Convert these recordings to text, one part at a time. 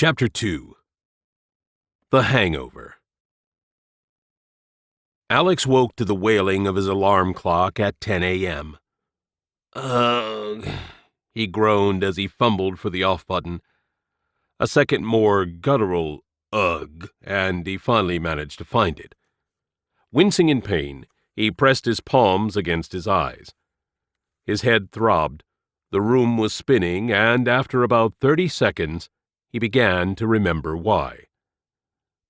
Chapter 2. The Hangover. Alex woke to the wailing of his alarm clock at 10 a.m. Ugh, he groaned as he fumbled for the off button. A second more guttural ugh, and he finally managed to find it. Wincing in pain, he pressed his palms against his eyes. His head throbbed, the room was spinning, and after about 30 seconds, he began to remember why.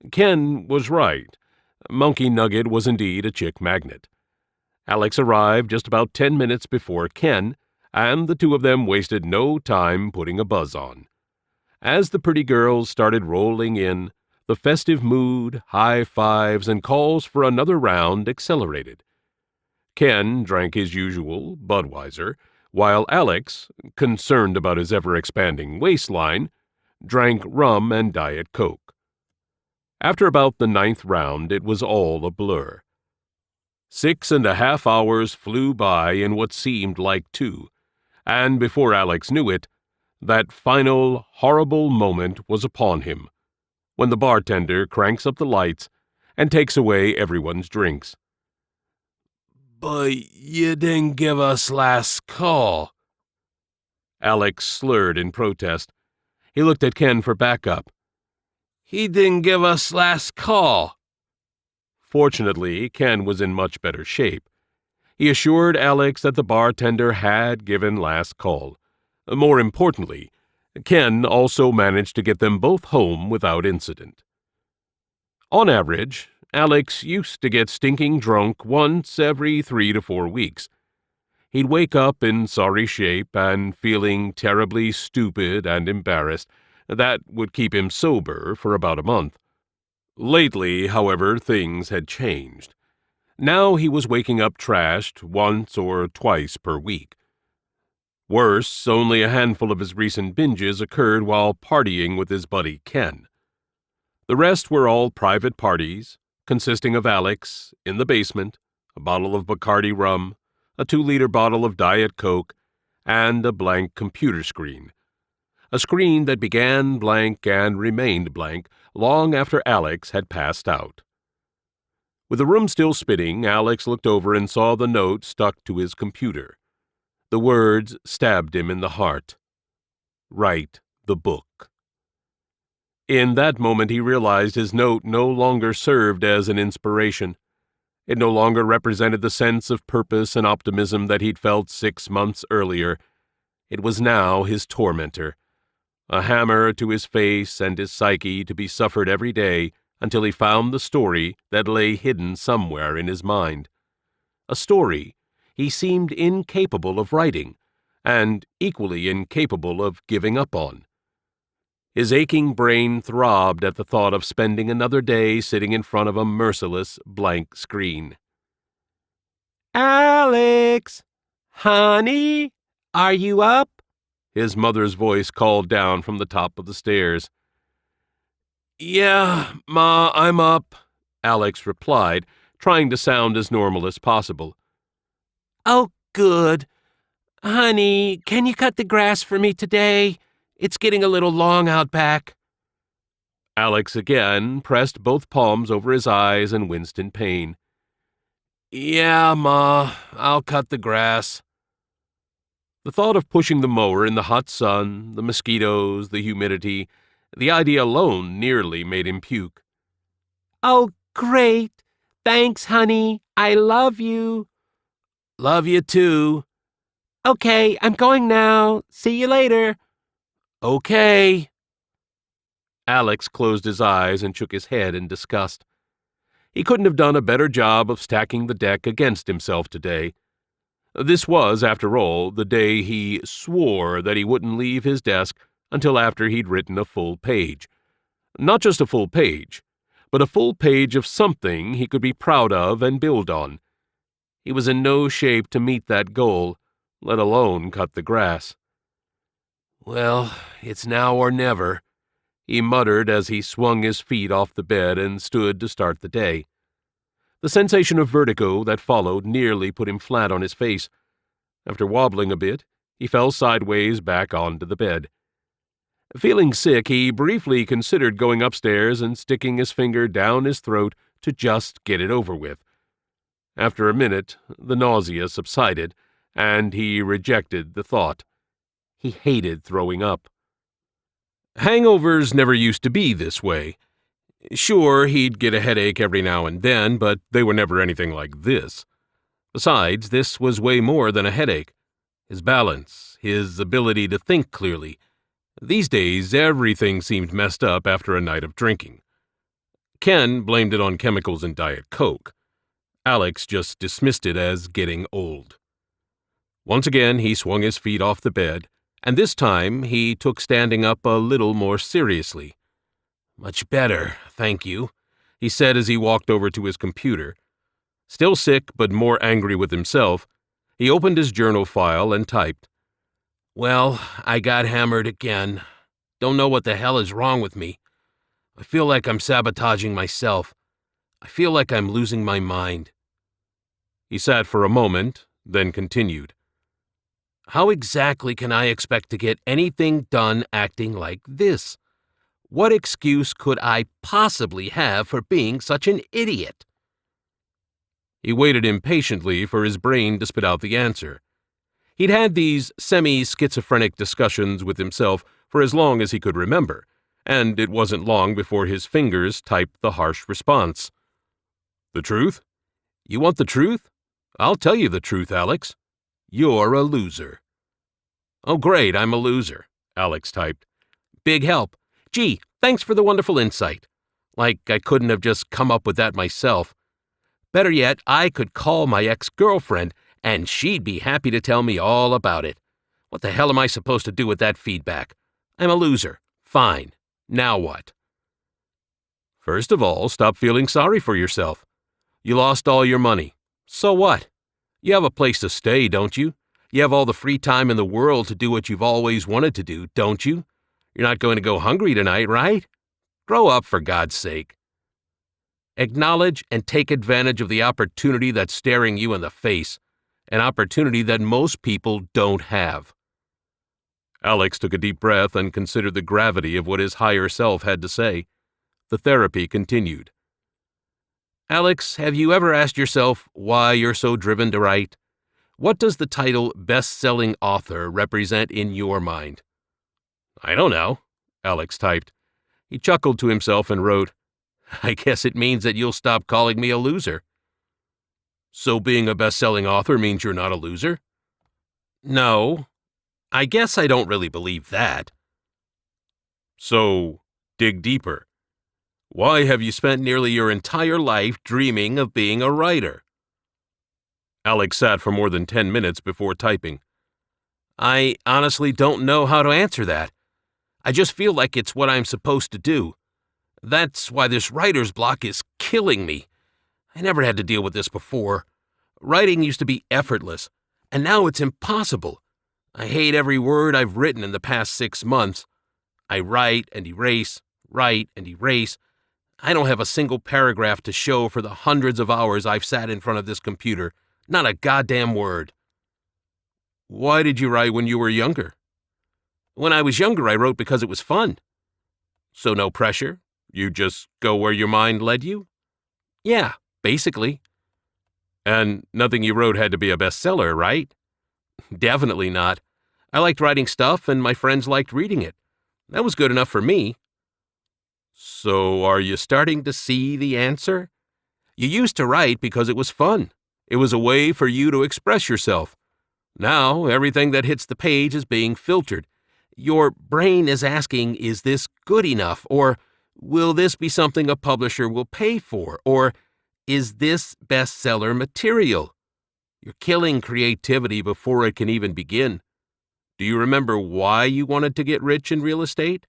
Ken was right. Monkey Nugget was indeed a chick magnet. Alex arrived just about 10 minutes before Ken, and the two of them wasted no time putting a buzz on. As the pretty girls started rolling in, the festive mood, high fives, and calls for another round accelerated. Ken drank his usual Budweiser, while Alex, concerned about his ever-expanding waistline, drank rum and Diet Coke. After about the 9th round, it was all a blur. 6.5 hours flew by in what seemed like 2, and before Alex knew it, that final, horrible moment was upon him, when the bartender cranks up the lights and takes away everyone's drinks. "But you didn't give us last call." Alex slurred in protest. He looked at Ken for backup. "He didn't give us last call." Fortunately, Ken was in much better shape. He assured Alex that the bartender had given last call. More importantly, Ken also managed to get them both home without incident. On average, Alex used to get stinking drunk once every 3 to 4 weeks. He'd wake up in sorry shape and feeling terribly stupid and embarrassed. That would keep him sober for about a month. Lately, however, things had changed. Now he was waking up trashed once or twice per week. Worse, only a handful of his recent binges occurred while partying with his buddy Ken. The rest were all private parties, consisting of Alex, in the basement, a bottle of Bacardi rum, a 2-liter bottle of Diet Coke, and a blank computer screen. A screen that began blank and remained blank long after Alex had passed out. With the room still spinning, Alex looked over and saw the note stuck to his computer. The words stabbed him in the heart. "Write the book." In that moment he realized his note no longer served as an inspiration. It no longer represented the sense of purpose and optimism that he'd felt 6 months earlier. It was now his tormentor. A hammer to his face and his psyche to be suffered every day until he found the story that lay hidden somewhere in his mind. A story he seemed incapable of writing, and equally incapable of giving up on. His aching brain throbbed at the thought of spending another day sitting in front of a merciless blank screen. "Alex! Honey, are you up?" His mother's voice called down from the top of the stairs. "Yeah, Ma, I'm up," Alex replied, trying to sound as normal as possible. "Oh, good. Honey, can you cut the grass for me today? It's getting a little long out back." Alex again pressed both palms over his eyes and winced in pain. "Yeah, Ma, I'll cut the grass." The thought of pushing the mower in the hot sun, the mosquitoes, the humidity, the idea alone nearly made him puke. "Oh, great. Thanks, honey. I love you." "Love you too." "Okay, I'm going now. See you later." "Okay." Alex closed his eyes and shook his head in disgust. He couldn't have done a better job of stacking the deck against himself today. This was, after all, the day he swore that he wouldn't leave his desk until after he'd written a full page. Not just a full page, but a full page of something he could be proud of and build on. He was in no shape to meet that goal, let alone cut the grass. "Well, it's now or never," he muttered as he swung his feet off the bed and stood to start the day. The sensation of vertigo that followed nearly put him flat on his face. After wobbling a bit, he fell sideways back onto the bed. Feeling sick, he briefly considered going upstairs and sticking his finger down his throat to just get it over with. After a minute, the nausea subsided, and he rejected the thought. He hated throwing up. Hangovers never used to be this way. Sure, he'd get a headache every now and then, but they were never anything like this. Besides, this was way more than a headache. His balance, his ability to think clearly. These days, everything seemed messed up after a night of drinking. Ken blamed it on chemicals in Diet Coke. Alex just dismissed it as getting old. Once again, he swung his feet off the bed, and this time he took standing up a little more seriously. "Much better, thank you," he said as he walked over to his computer. Still sick but more angry with himself, he opened his journal file and typed, "Well, I got hammered again. Don't know what the hell is wrong with me. I feel like I'm sabotaging myself. I feel like I'm losing my mind." He sat for a moment, then continued. "How exactly can I expect to get anything done acting like this? What excuse could I possibly have for being such an idiot?" He waited impatiently for his brain to spit out the answer. He'd had these semi-schizophrenic discussions with himself for as long as he could remember, and it wasn't long before his fingers typed the harsh response. "The truth? You want the truth? I'll tell you the truth, Alex. You're a loser." "Oh, great, I'm a loser," Alex typed. "Big help. Gee, thanks for the wonderful insight. Like I couldn't have just come up with that myself. Better yet, I could call my ex-girlfriend, and she'd be happy to tell me all about it. What the hell am I supposed to do with that feedback? I'm a loser. Fine. Now what?" "First of all, stop feeling sorry for yourself. You lost all your money. So what? You have a place to stay, don't you? You have all the free time in the world to do what you've always wanted to do, don't you? You're not going to go hungry tonight, right? Grow up, for God's sake. Acknowledge and take advantage of the opportunity that's staring you in the face, an opportunity that most people don't have." Alex took a deep breath and considered the gravity of what his higher self had to say. The therapy continued. "Alex, have you ever asked yourself why you're so driven to write? What does the title best-selling author represent in your mind?" "I don't know," Alex typed. He chuckled to himself and wrote, "I guess it means that you'll stop calling me a loser." "So being a best-selling author means you're not a loser?" "No. I guess I don't really believe that." "So, dig deeper. Why have you spent nearly your entire life dreaming of being a writer?" Alex sat for more than 10 minutes before typing. "I honestly don't know how to answer that. I just feel like it's what I'm supposed to do. That's why this writer's block is killing me. I never had to deal with this before. Writing used to be effortless, and now it's impossible. I hate every word I've written in the past 6 months. I write and erase, write and erase. I don't have a single paragraph to show for the hundreds of hours I've sat in front of this computer. Not a goddamn word." "Why did you write when you were younger?" "When I was younger, I wrote because it was fun." "So no pressure? You just go where your mind led you?" "Yeah, basically." "And nothing you wrote had to be a bestseller, right?" "Definitely not. I liked writing stuff, and my friends liked reading it. That was good enough for me." "So are you starting to see the answer? You used to write because it was fun. It was a way for you to express yourself. Now, everything that hits the page is being filtered. Your brain is asking, is this good enough? Or, will this be something a publisher will pay for? Or, is this bestseller material? You're killing creativity before it can even begin. Do you remember why you wanted to get rich in real estate?"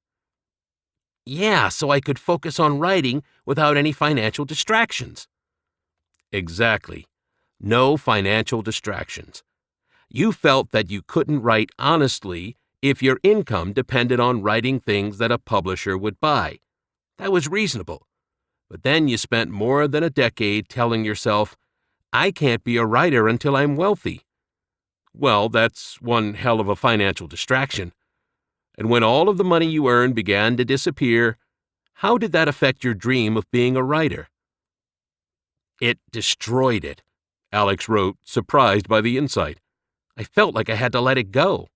"Yeah, so I could focus on writing without any financial distractions." "Exactly. No financial distractions. You felt that you couldn't write honestly if your income depended on writing things that a publisher would buy. That was reasonable. But then you spent more than a decade telling yourself, I can't be a writer until I'm wealthy. Well, that's one hell of a financial distraction. And when all of the money you earned began to disappear, how did that affect your dream of being a writer?" "It destroyed it," Alex wrote, surprised by the insight. "I felt like I had to let it go."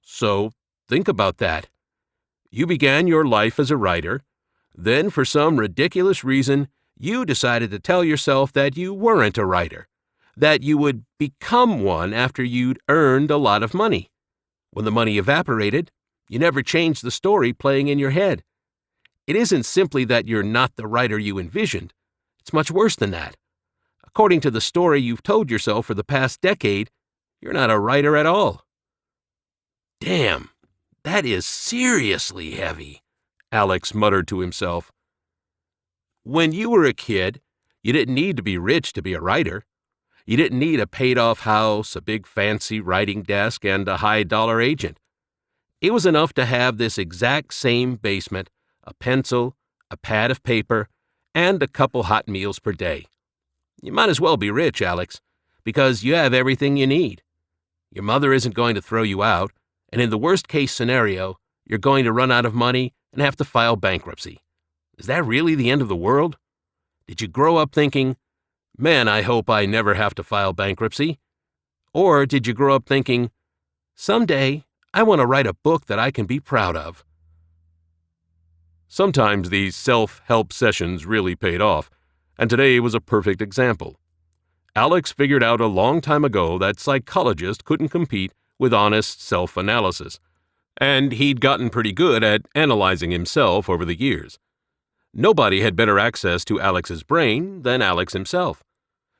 So, think about that. You began your life as a writer. Then, for some ridiculous reason, you decided to tell yourself that you weren't a writer, that you would become one after you'd earned a lot of money. When the money evaporated, you never changed the story playing in your head. It isn't simply that you're not the writer you envisioned. It's much worse than that. According to the story you've told yourself for the past decade, you're not a writer at all. "Damn, that is seriously heavy," Alex muttered to himself. When you were a kid, you didn't need to be rich to be a writer. You didn't need a paid-off house, a big fancy writing desk, and a high-dollar agent. It was enough to have this exact same basement, a pencil, a pad of paper, and a couple hot meals per day. You might as well be rich, Alex, because you have everything you need. Your mother isn't going to throw you out, and in the worst-case scenario, you're going to run out of money and have to file bankruptcy. Is that really the end of the world? Did you grow up thinking, "Man, I hope I never have to file bankruptcy"? Or did you grow up thinking, "Someday, I want to write a book that I can be proud of"? Sometimes these self-help sessions really paid off, and today was a perfect example. Alex figured out a long time ago that psychologists couldn't compete with honest self-analysis, and he'd gotten pretty good at analyzing himself over the years. Nobody had better access to Alex's brain than Alex himself.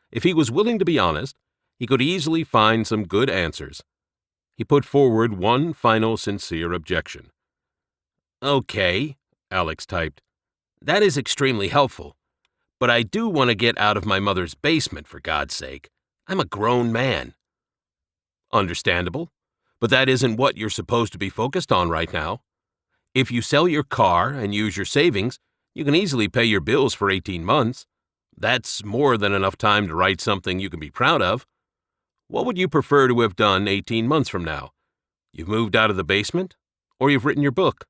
If he was willing to be honest, he could easily find some good answers. He put forward one final sincere objection. "Okay," Alex typed. "That is extremely helpful. But I do want to get out of my mother's basement, for God's sake. I'm a grown man." Understandable, but that isn't what you're supposed to be focused on right now. If you sell your car and use your savings, you can easily pay your bills for 18 months. That's more than enough time to write something you can be proud of. What would you prefer to have done 18 months from now? You've moved out of the basement, or you've written your book?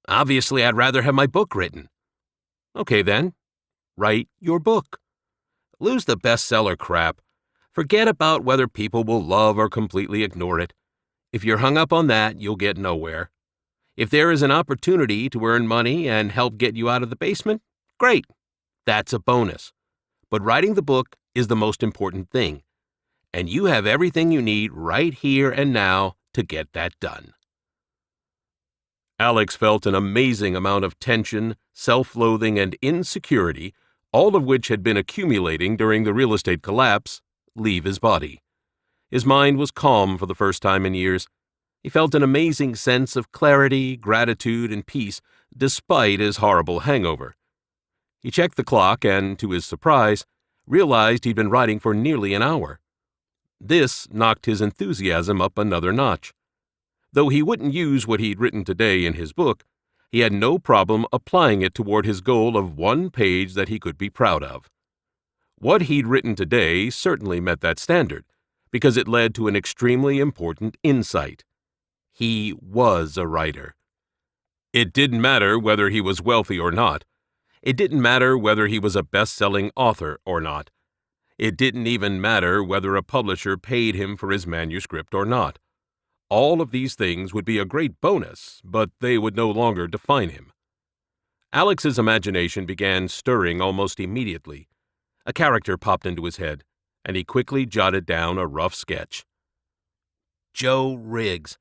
Obviously, I'd rather have my book written. Okay then, write your book. Lose the bestseller crap. Forget about whether people will love or completely ignore it. If you're hung up on that, you'll get nowhere. If there is an opportunity to earn money and help get you out of the basement, great. That's a bonus. But writing the book is the most important thing. And you have everything you need right here and now to get that done. Alex felt an amazing amount of tension, self-loathing, and insecurity, all of which had been accumulating during the real estate collapse, leave his body. His mind was calm for the first time in years. He felt an amazing sense of clarity, gratitude, and peace, despite his horrible hangover. He checked the clock and, to his surprise, realized he'd been writing for nearly an hour. This knocked his enthusiasm up another notch. Though he wouldn't use what he'd written today in his book, he had no problem applying it toward his goal of one page that he could be proud of. What he'd written today certainly met that standard, because it led to an extremely important insight. He was a writer. It didn't matter whether he was wealthy or not. It didn't matter whether he was a best-selling author or not. It didn't even matter whether a publisher paid him for his manuscript or not. All of these things would be a great bonus, but they would no longer define him. Alex's imagination began stirring almost immediately. A character popped into his head, and he quickly jotted down a rough sketch. Joe Riggs,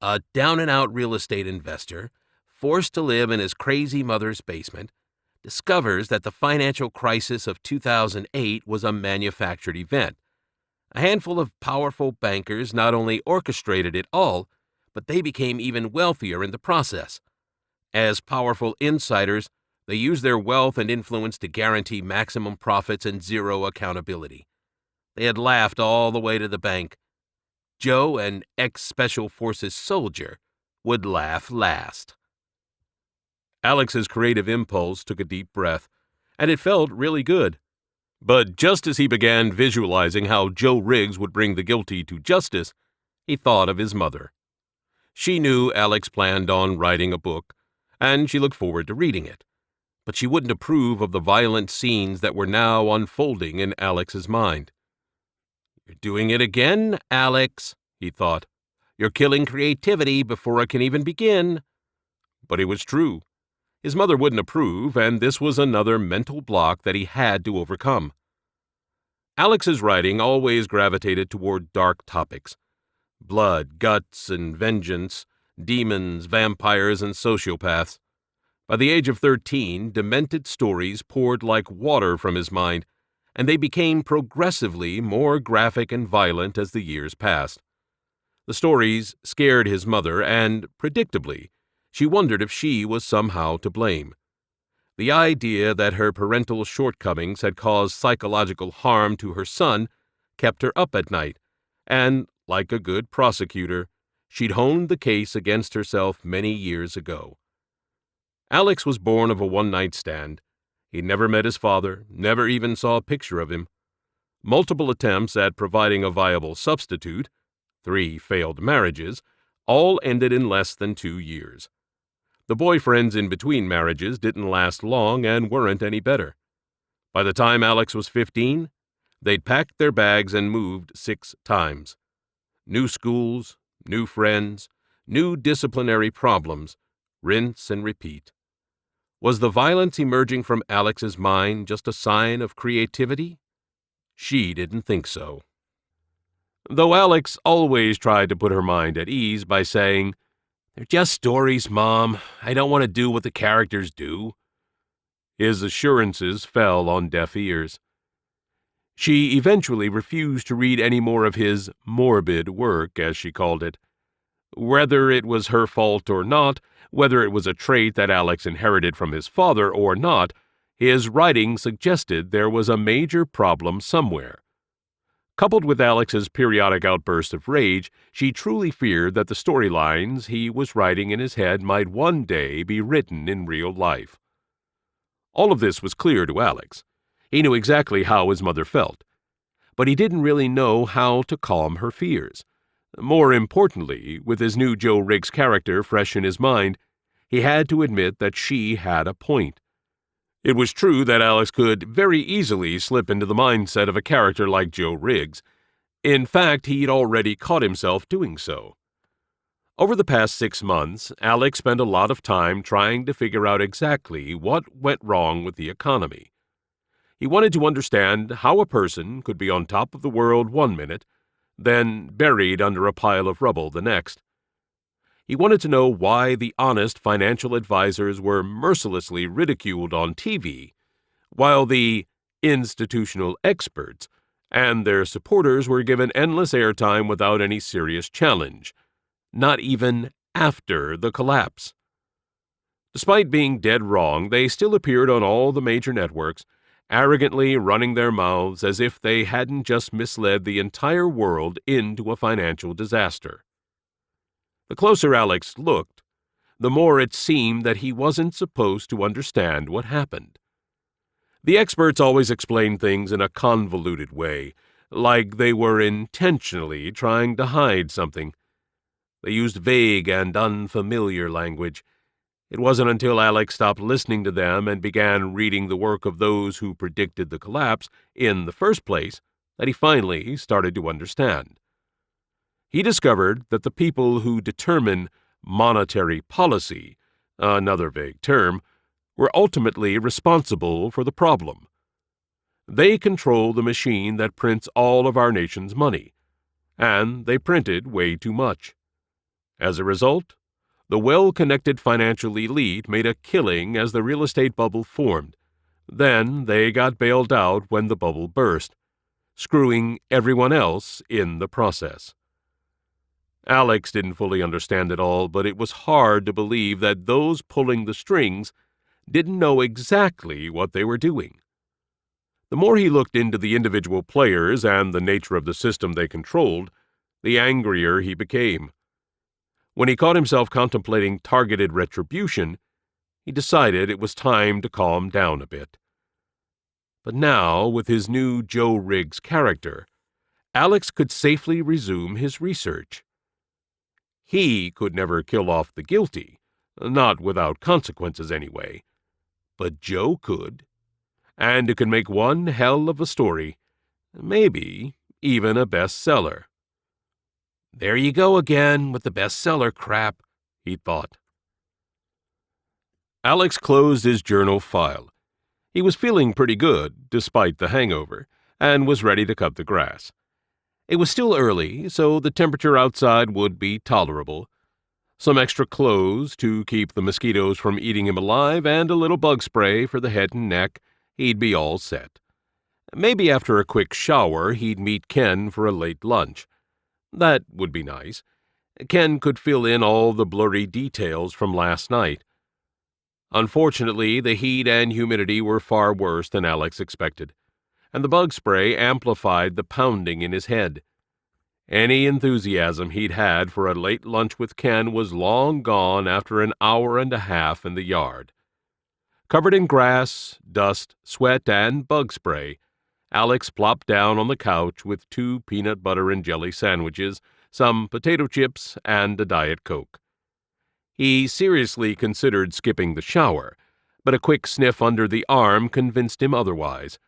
a down-and-out real estate investor, forced to live in his crazy mother's basement, discovers that the financial crisis of 2008 was a manufactured event. A handful of powerful bankers not only orchestrated it all, but they became even wealthier in the process. As powerful insiders, they used their wealth and influence to guarantee maximum profits and zero accountability. They had laughed all the way to the bank. Joe, an ex-Special Forces soldier, would laugh last. Alex's creative impulse took a deep breath, and it felt really good. But just as he began visualizing how Joe Riggs would bring the guilty to justice, he thought of his mother. She knew Alex planned on writing a book, and she looked forward to reading it. But she wouldn't approve of the violent scenes that were now unfolding in Alex's mind. "You're doing it again, Alex," he thought. "You're killing creativity before it can even begin." But it was true. His mother wouldn't approve, and this was another mental block that he had to overcome. Alex's writing always gravitated toward dark topics: blood, guts, and vengeance, demons, vampires, and sociopaths. By the age of 13, demented stories poured like water from his mind, and they became progressively more graphic and violent as the years passed. The stories scared his mother, and, predictably, she wondered if she was somehow to blame. The idea that her parental shortcomings had caused psychological harm to her son kept her up at night, and, like a good prosecutor, she'd honed the case against herself many years ago. Alex was born of a one-night stand. He never met his father, never even saw a picture of him. Multiple attempts at providing a viable substitute, 3 failed marriages, all ended in less than 2 years. The boyfriends in between marriages didn't last long and weren't any better. By the time Alex was 15, they'd packed their bags and moved 6 times. New schools, new friends, new disciplinary problems, rinse and repeat. Was the violence emerging from Alex's mind just a sign of creativity? She didn't think so. Though Alex always tried to put her mind at ease by saying, "They're just stories, Mom. I don't want to do what the characters do," his assurances fell on deaf ears. She eventually refused to read any more of his morbid work, as she called it. Whether it was her fault or not, whether it was a trait that Alex inherited from his father or not, his writing suggested there was a major problem somewhere. Coupled with Alex's periodic outbursts of rage, she truly feared that the storylines he was writing in his head might one day be written in real life. All of this was clear to Alex. He knew exactly how his mother felt, but he didn't really know how to calm her fears. More importantly, with his new Joe Riggs character fresh in his mind, he had to admit that she had a point. It was true that Alex could very easily slip into the mindset of a character like Joe Riggs. In fact, he'd already caught himself doing so. Over the past 6 months, Alex spent a lot of time trying to figure out exactly what went wrong with the economy. He wanted to understand how a person could be on top of the world one minute, then buried under a pile of rubble the next. He wanted to know why the honest financial advisors were mercilessly ridiculed on TV, while the institutional experts and their supporters were given endless airtime without any serious challenge, not even after the collapse. Despite being dead wrong, they still appeared on all the major networks, arrogantly running their mouths as if they hadn't just misled the entire world into a financial disaster. The closer Alex looked, the more it seemed that he wasn't supposed to understand what happened. The experts always explained things in a convoluted way, like they were intentionally trying to hide something. They used vague and unfamiliar language. It wasn't until Alex stopped listening to them and began reading the work of those who predicted the collapse in the first place that he finally started to understand. He discovered that the people who determine monetary policy, another vague term, were ultimately responsible for the problem. They control the machine that prints all of our nation's money, and they printed way too much. As a result, the well-connected financial elite made a killing as the real estate bubble formed. Then they got bailed out when the bubble burst, screwing everyone else in the process. Alex didn't fully understand it all, but it was hard to believe that those pulling the strings didn't know exactly what they were doing. The more he looked into the individual players and the nature of the system they controlled, the angrier he became. When he caught himself contemplating targeted retribution, he decided it was time to calm down a bit. But now, with his new Joe Riggs character, Alex could safely resume his research. He could never kill off the guilty, not without consequences anyway. But Joe could, and it could make one hell of a story, maybe even a bestseller. There you go again with the bestseller crap, he thought. Alex closed his journal file. He was feeling pretty good, despite the hangover, and was ready to cut the grass. It was still early, so the temperature outside would be tolerable. Some extra clothes to keep the mosquitoes from eating him alive, and a little bug spray for the head and neck, he'd be all set. Maybe after a quick shower, he'd meet Ken for a late lunch. That would be nice. Ken could fill in all the blurry details from last night. Unfortunately, the heat and humidity were far worse than Alex expected, and the bug spray amplified the pounding in his head. Any enthusiasm he'd had for a late lunch with Ken was long gone after an hour and a half in the yard. Covered in grass, dust, sweat, and bug spray, Alex plopped down on the couch with 2 peanut butter and jelly sandwiches, some potato chips, and a Diet Coke. He seriously considered skipping the shower, but a quick sniff under the arm convinced him otherwise.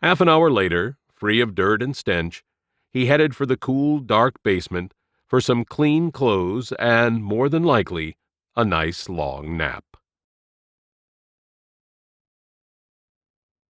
Half an hour later, free of dirt and stench, he headed for the cool, dark basement for some clean clothes and, more than likely, a nice long nap.